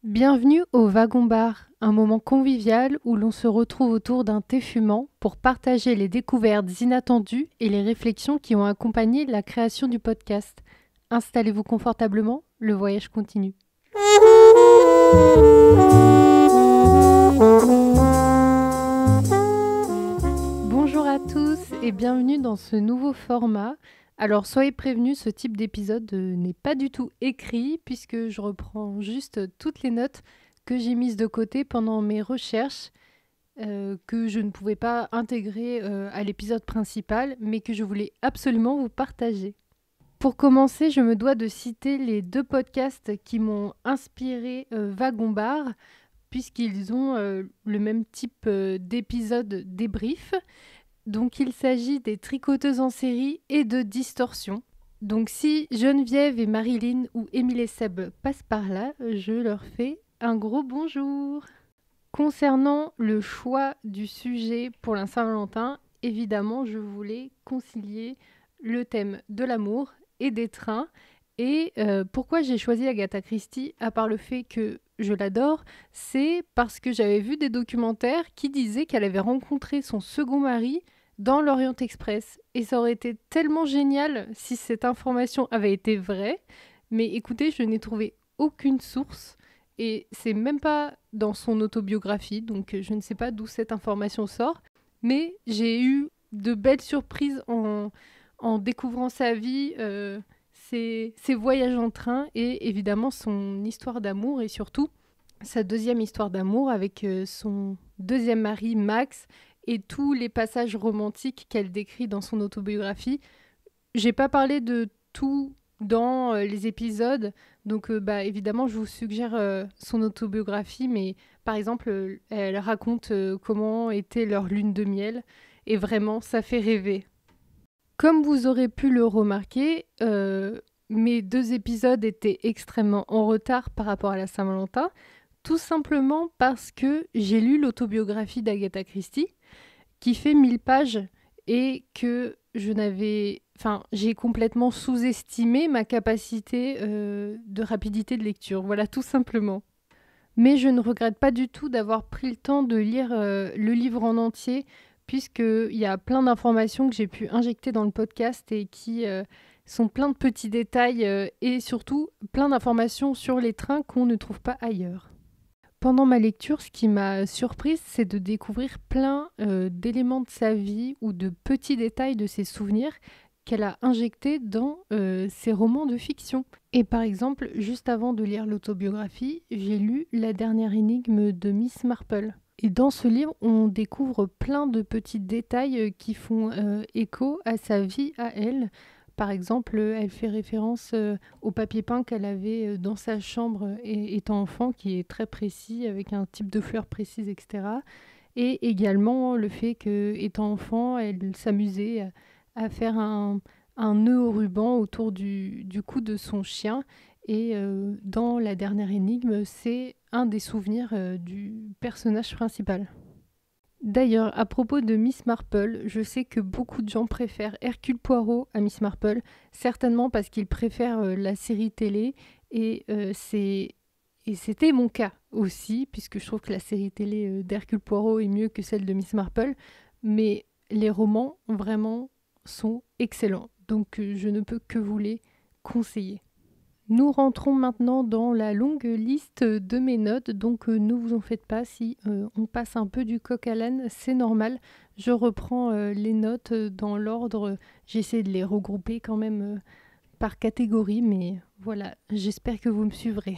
Bienvenue au Wagon Bar, un moment convivial où l'on se retrouve autour d'un thé fumant pour partager les découvertes inattendues et les réflexions qui ont accompagné la création du podcast. Installez-vous confortablement, le voyage continue. Bonjour à tous et bienvenue dans ce nouveau format. Alors soyez prévenus, ce type d'épisode n'est pas du tout écrit puisque je reprends juste toutes les notes que j'ai mises de côté pendant mes recherches que je ne pouvais pas intégrer à l'épisode principal mais que je voulais absolument vous partager. Pour commencer, je me dois de citer les deux podcasts qui m'ont inspiré Wagon Bar puisqu'ils ont le même type d'épisode débrief. Donc il s'agit des Tricoteuses en série et de Distorsion. Donc si Geneviève et Marilyn ou Émile et Seb passent par là, je leur fais un gros bonjour. Concernant le choix du sujet pour la Saint-Valentin, évidemment je voulais concilier le thème de l'amour et des trains. Et pourquoi j'ai choisi Agatha Christie, à part le fait que je l'adore, c'est parce que j'avais vu des documentaires qui disaient qu'elle avait rencontré son second mari dans l'Orient Express. Et ça aurait été tellement génial si cette information avait été vraie. Mais écoutez, je n'ai trouvé aucune source. Et c'est même pas dans son autobiographie, donc je ne sais pas d'où cette information sort. Mais j'ai eu de belles surprises en découvrant sa vie, ses voyages en train et évidemment son histoire d'amour et surtout sa deuxième histoire d'amour avec son deuxième mari Max et tous les passages romantiques qu'elle décrit dans son autobiographie. J'ai pas parlé de tout dans les épisodes, donc évidemment je vous suggère son autobiographie, mais par exemple elle raconte comment était leur lune de miel et vraiment ça fait rêver. Comme vous aurez pu le remarquer, mes deux épisodes étaient extrêmement en retard par rapport à la Saint-Valentin, tout simplement parce que j'ai lu l'autobiographie d'Agatha Christie, qui fait 1000 pages, et que j'ai complètement sous-estimé ma capacité de rapidité de lecture. Voilà, tout simplement. Mais je ne regrette pas du tout d'avoir pris le temps de lire le livre en entier, puisqu'il y a plein d'informations que j'ai pu injecter dans le podcast et qui sont plein de petits détails et surtout plein d'informations sur les trains qu'on ne trouve pas ailleurs. Pendant ma lecture, ce qui m'a surprise, c'est de découvrir plein d'éléments de sa vie ou de petits détails de ses souvenirs qu'elle a injectés dans ses romans de fiction. Et par exemple, juste avant de lire l'autobiographie, j'ai lu La dernière énigme de Miss Marple. Et dans ce livre, on découvre plein de petits détails qui font écho à sa vie à elle. Par exemple, elle fait référence au papier peint qu'elle avait dans sa chambre étant enfant, qui est très précis, avec un type de fleurs précise, etc. Et également le fait qu'étant enfant, elle s'amusait à faire un nœud au ruban autour du cou de son chien. Et dans La dernière énigme, c'est un des souvenirs du personnage principal. D'ailleurs, à propos de Miss Marple, je sais que beaucoup de gens préfèrent Hercule Poirot à Miss Marple, certainement parce qu'ils préfèrent la série télé, et c'était mon cas aussi, puisque je trouve que la série télé d'Hercule Poirot est mieux que celle de Miss Marple, mais les romans, vraiment, sont excellents, donc je ne peux que vous les conseiller. Nous rentrons maintenant dans la longue liste de mes notes, donc ne vous en faites pas si on passe un peu du coq à l'âne, c'est normal. Je reprends les notes dans l'ordre, j'essaie de les regrouper quand même par catégorie, mais voilà, j'espère que vous me suivrez.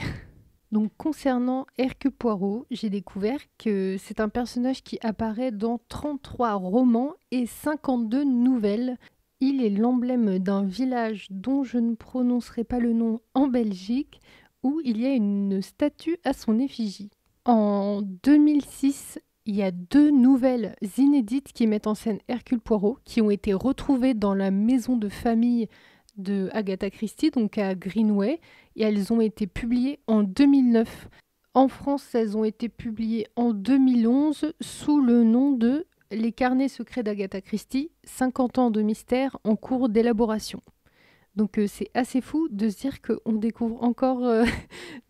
Donc concernant Hercule Poirot, j'ai découvert que c'est un personnage qui apparaît dans 33 romans et 52 nouvelles. Il est l'emblème d'un village dont je ne prononcerai pas le nom en Belgique, où il y a une statue à son effigie. En 2006, il y a 2 nouvelles inédites qui mettent en scène Hercule Poirot, qui ont été retrouvées dans la maison de famille de Agatha Christie, donc à Greenway, et elles ont été publiées en 2009. En France, elles ont été publiées en 2011 sous le nom de Les carnets secrets d'Agatha Christie, 50 ans de mystère en cours d'élaboration. Donc c'est assez fou de se dire qu'on découvre encore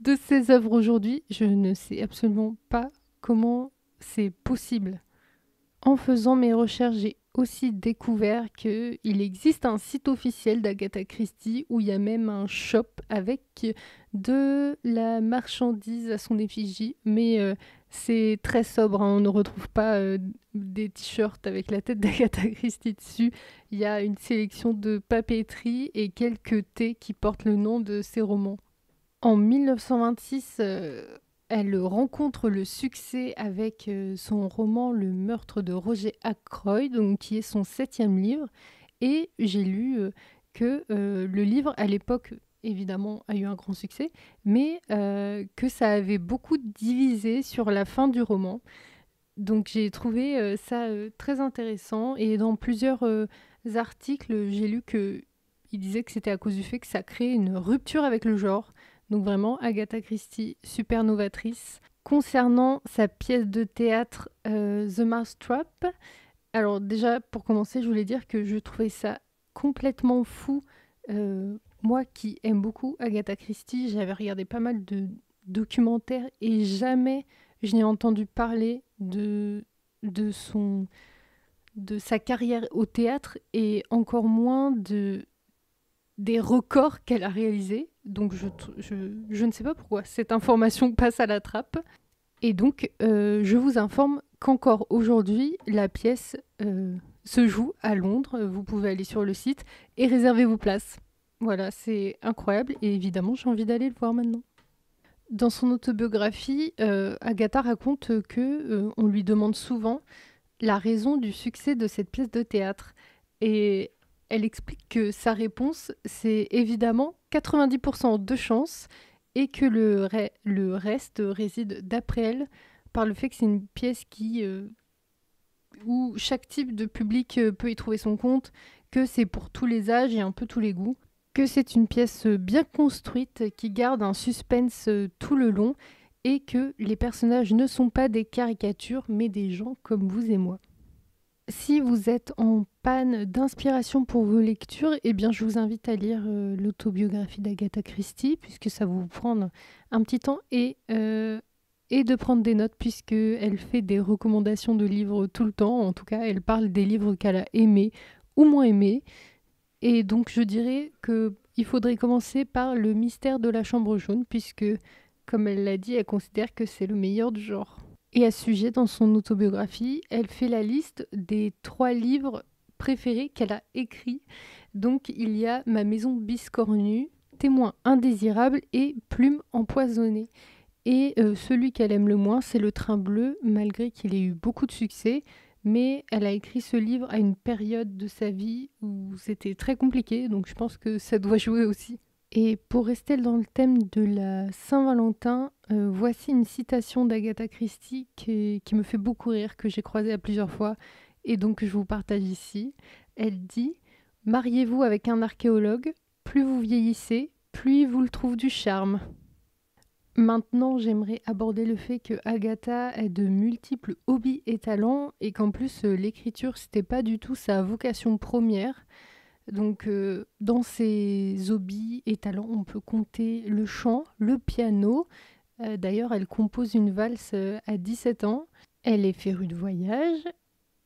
de ses œuvres aujourd'hui. Je ne sais absolument pas comment c'est possible. En faisant mes recherches, j'ai aussi découvert qu'il existe un site officiel d'Agatha Christie où il y a même un shop avec de la marchandise à son effigie, mais c'est très sobre, hein. On ne retrouve pas des t-shirts avec la tête d'Agatha Christie dessus. Il y a une sélection de papeterie et quelques thés qui portent le nom de ses romans. En 1926, elle rencontre le succès avec son roman Le meurtre de Roger Ackroyd, donc, qui est son 7e livre. Et j'ai lu que le livre, à l'époque, évidemment, a eu un grand succès, mais que ça avait beaucoup divisé sur la fin du roman. Donc j'ai trouvé ça très intéressant. Et dans plusieurs articles, j'ai lu qu'il disait que c'était à cause du fait que ça créait une rupture avec le genre. Donc vraiment, Agatha Christie, super novatrice. Concernant sa pièce de théâtre The Mousetrap, alors déjà, pour commencer, je voulais dire que je trouvais ça complètement fou. Moi qui aime beaucoup Agatha Christie, j'avais regardé pas mal de documentaires et jamais je n'ai entendu parler de sa carrière au théâtre et encore moins des records qu'elle a réalisés. Donc je ne sais pas pourquoi cette information passe à la trappe. Et donc je vous informe qu'encore aujourd'hui, la pièce se joue à Londres. Vous pouvez aller sur le site et réserver vos places. Voilà, c'est incroyable et évidemment j'ai envie d'aller le voir maintenant. Dans son autobiographie, Agatha raconte que on lui demande souvent la raison du succès de cette pièce de théâtre. Et elle explique que sa réponse, c'est évidemment 90% de chance et que le reste réside, d'après elle, par le fait que c'est une pièce où chaque type de public peut y trouver son compte, que c'est pour tous les âges et un peu tous les goûts, que c'est une pièce bien construite qui garde un suspense tout le long et que les personnages ne sont pas des caricatures mais des gens comme vous et moi. Si vous êtes en panne d'inspiration pour vos lectures, eh bien je vous invite à lire l'autobiographie d'Agatha Christie, puisque ça va vous prendre un petit temps et de prendre des notes, puisqu'elle fait des recommandations de livres tout le temps. En tout cas, elle parle des livres qu'elle a aimés ou moins aimés. Et donc je dirais qu'il faudrait commencer par Le mystère de la chambre jaune, puisque, comme elle l'a dit, elle considère que c'est le meilleur du genre. Et à ce sujet, dans son autobiographie, elle fait la liste des 3 livres préférés qu'elle a écrits. Donc il y a Ma maison biscornue, Témoin indésirable et Plume empoisonnée. Et celui qu'elle aime le moins, c'est Le train bleu, malgré qu'il ait eu beaucoup de succès. Mais elle a écrit ce livre à une période de sa vie où c'était très compliqué, donc je pense que ça doit jouer aussi. Et pour rester dans le thème de la Saint-Valentin, voici une citation d'Agatha Christie qui me fait beaucoup rire, que j'ai croisée à plusieurs fois, et donc je vous partage ici. Elle dit « Mariez-vous avec un archéologue, plus vous vieillissez, plus il vous le trouve du charme ». Maintenant, j'aimerais aborder le fait que Agatha a de multiples hobbies et talents, et qu'en plus, l'écriture, c'était pas du tout sa vocation première. Donc, dans ses hobbies et talents, on peut compter le chant, le piano. D'ailleurs, elle compose une valse à 17 ans. Elle est férue de voyage.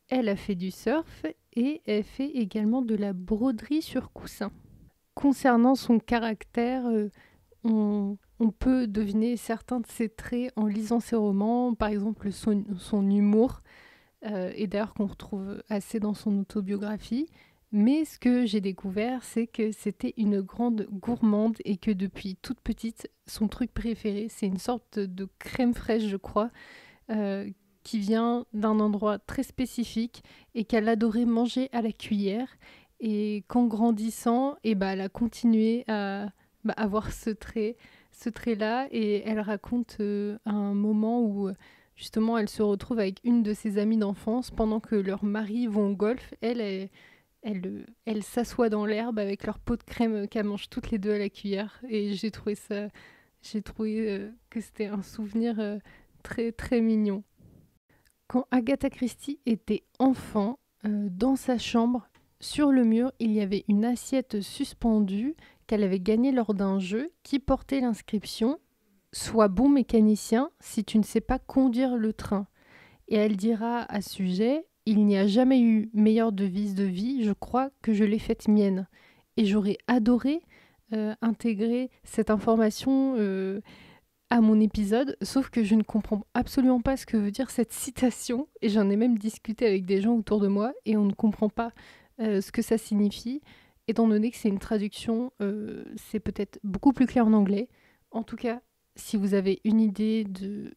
Elle a fait du surf et elle fait également de la broderie sur coussin. Concernant son caractère, on peut deviner certains de ses traits en lisant ses romans, par exemple son humour, et d'ailleurs qu'on retrouve assez dans son autobiographie. Mais ce que j'ai découvert, c'est que c'était une grande gourmande et que depuis toute petite, son truc préféré, c'est une sorte de crème fraîche, je crois, qui vient d'un endroit très spécifique et qu'elle adorait manger à la cuillère. Et qu'en grandissant, elle a continué à avoir ce trait-là. Et elle raconte un moment où justement elle se retrouve avec une de ses amies d'enfance pendant que leurs maris vont au golf. Elle s'assoit dans l'herbe avec leur pot de crème qu'elles mangent toutes les deux à la cuillère. Et j'ai trouvé que c'était un souvenir très très mignon. Quand Agatha Christie était enfant, dans sa chambre, Sur le mur, il y avait une assiette suspendue qu'elle avait gagnée lors d'un jeu qui portait l'inscription Sois bon mécanicien si tu ne sais pas conduire le train. Et elle dira à ce sujet Il n'y a jamais eu meilleure devise de vie, je crois que je l'ai faite mienne. Et j'aurais adoré intégrer cette information à mon épisode, sauf que je ne comprends absolument pas ce que veut dire cette citation, et j'en ai même discuté avec des gens autour de moi, et on ne comprend pas ce que ça signifie. Étant donné que c'est une traduction, c'est peut-être beaucoup plus clair en anglais. En tout cas, si vous avez une idée de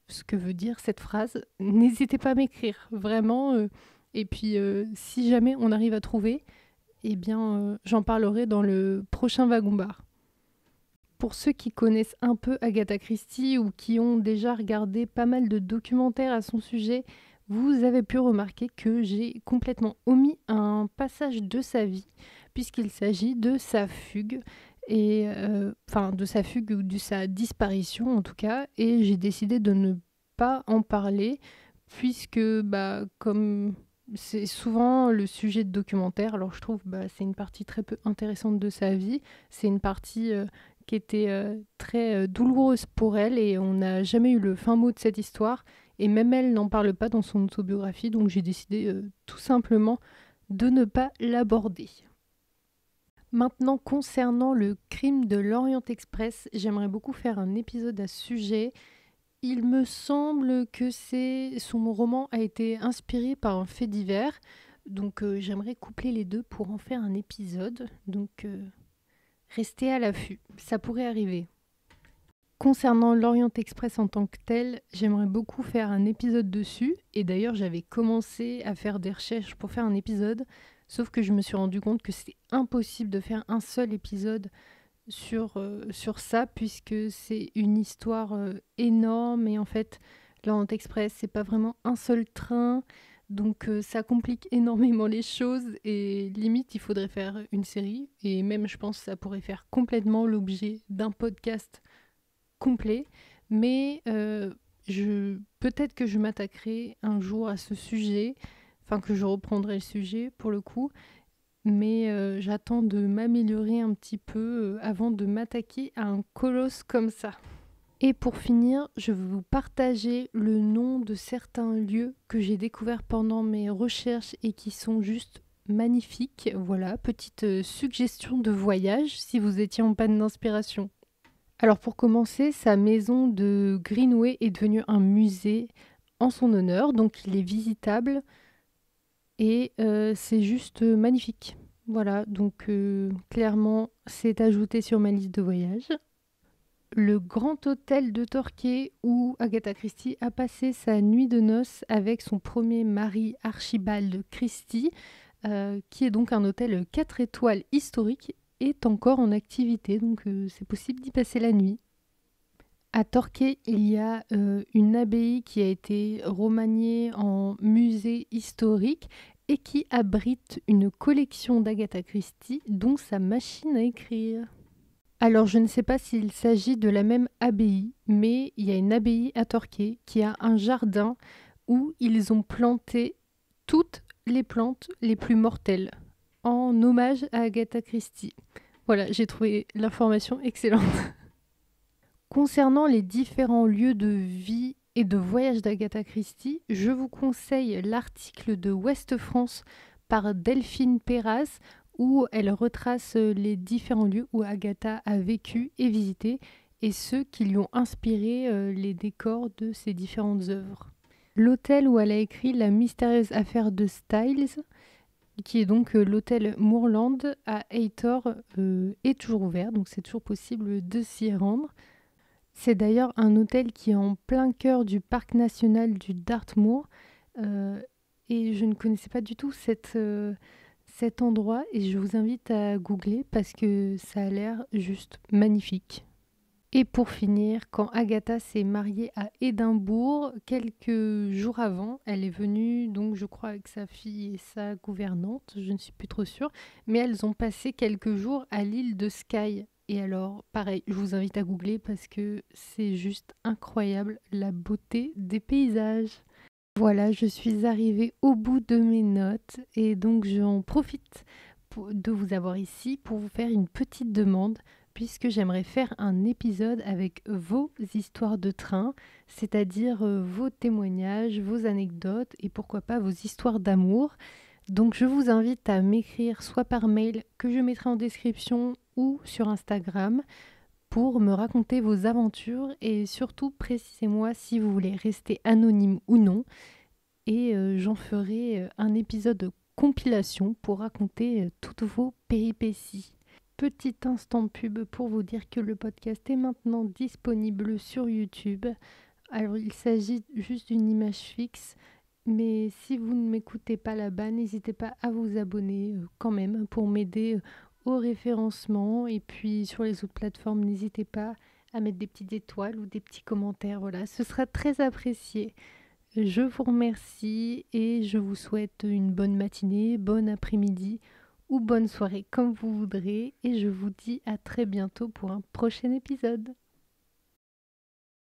ce que veut dire cette phrase, n'hésitez pas à m'écrire, vraiment. Et puis, si jamais on arrive à trouver, eh bien, j'en parlerai dans le prochain Wagon Bar. Pour ceux qui connaissent un peu Agatha Christie ou qui ont déjà regardé pas mal de documentaires à son sujet, vous avez pu remarquer que j'ai complètement omis un passage de sa vie, puisqu'il s'agit de sa fugue, enfin de sa fugue ou de sa disparition en tout cas, et j'ai décidé de ne pas en parler, puisque comme c'est souvent le sujet de documentaire, alors je trouve c'est une partie très peu intéressante de sa vie, c'est une partie qui était très douloureuse pour elle et on n'a jamais eu le fin mot de cette histoire et même elle n'en parle pas dans son autobiographie, donc j'ai décidé tout simplement de ne pas l'aborder. Maintenant, concernant le crime de l'Orient Express, j'aimerais beaucoup faire un épisode à ce sujet. Il me semble que son roman a été inspiré par un fait divers, donc j'aimerais coupler les deux pour en faire un épisode, donc restez à l'affût, ça pourrait arriver. Concernant l'Orient Express en tant que tel, j'aimerais beaucoup faire un épisode dessus. Et d'ailleurs, j'avais commencé à faire des recherches pour faire un épisode. Sauf que je me suis rendu compte que c'était impossible de faire un seul épisode sur ça, puisque c'est une histoire énorme. Et en fait, l'Orient Express, c'est pas vraiment un seul train. Donc ça complique énormément les choses. Et limite, il faudrait faire une série. Et même, je pense que ça pourrait faire complètement l'objet d'un podcast complet, mais peut-être que je m'attaquerai un jour à ce sujet, enfin que je reprendrai le sujet pour le coup, mais j'attends de m'améliorer un petit peu avant de m'attaquer à un colosse comme ça. Et pour finir, je vais vous partager le nom de certains lieux que j'ai découverts pendant mes recherches et qui sont juste magnifiques. Voilà, petite suggestion de voyage si vous étiez en panne d'inspiration. Alors pour commencer, sa maison de Greenway est devenue un musée en son honneur, donc il est visitable et c'est juste magnifique. Voilà, donc clairement c'est ajouté sur ma liste de voyages. Le Grand Hôtel de Torquay où Agatha Christie a passé sa nuit de noces avec son premier mari Archibald Christie, qui est donc un hôtel 4 étoiles historique est encore en activité, donc c'est possible d'y passer la nuit. À Torquay, il y a une abbaye qui a été remaniée en musée historique et qui abrite une collection d'Agatha Christie, dont sa machine à écrire. Alors je ne sais pas s'il s'agit de la même abbaye, mais il y a une abbaye à Torquay qui a un jardin où ils ont planté toutes les plantes les plus mortelles, en hommage à Agatha Christie. Voilà, j'ai trouvé l'information excellente. Concernant les différents lieux de vie et de voyage d'Agatha Christie, je vous conseille l'article de Ouest France par Delphine Perras où elle retrace les différents lieux où Agatha a vécu et visité et ceux qui lui ont inspiré les décors de ses différentes œuvres. L'hôtel où elle a écrit La mystérieuse affaire de Styles, qui est donc l'hôtel Moorland à Haytor, est toujours ouvert, donc c'est toujours possible de s'y rendre. C'est d'ailleurs un hôtel qui est en plein cœur du parc national du Dartmoor, et je ne connaissais pas du tout cet endroit, et je vous invite à googler parce que ça a l'air juste magnifique. Et pour finir, quand Agatha s'est mariée à Édimbourg, quelques jours avant, elle est venue, donc je crois avec sa fille et sa gouvernante, je ne suis plus trop sûre, mais elles ont passé quelques jours à l'île de Skye. Et alors, pareil, je vous invite à googler parce que c'est juste incroyable la beauté des paysages. Voilà, je suis arrivée au bout de mes notes et donc j'en profite de vous avoir ici pour vous faire une petite demande puisque j'aimerais faire un épisode avec vos histoires de train, c'est-à-dire vos témoignages, vos anecdotes et pourquoi pas vos histoires d'amour. Donc je vous invite à m'écrire soit par mail que je mettrai en description ou sur Instagram pour me raconter vos aventures et surtout précisez-moi si vous voulez rester anonyme ou non et j'en ferai un épisode de compilation pour raconter toutes vos péripéties. Petit instant pub pour vous dire que le podcast est maintenant disponible sur YouTube. Alors il s'agit juste d'une image fixe, mais si vous ne m'écoutez pas là-bas, n'hésitez pas à vous abonner quand même pour m'aider au référencement. Et puis sur les autres plateformes, n'hésitez pas à mettre des petites étoiles ou des petits commentaires. Voilà, ce sera très apprécié. Je vous remercie et je vous souhaite une bonne matinée, bon après-midi ou bonne soirée comme vous voudrez et je vous dis à très bientôt pour un prochain épisode.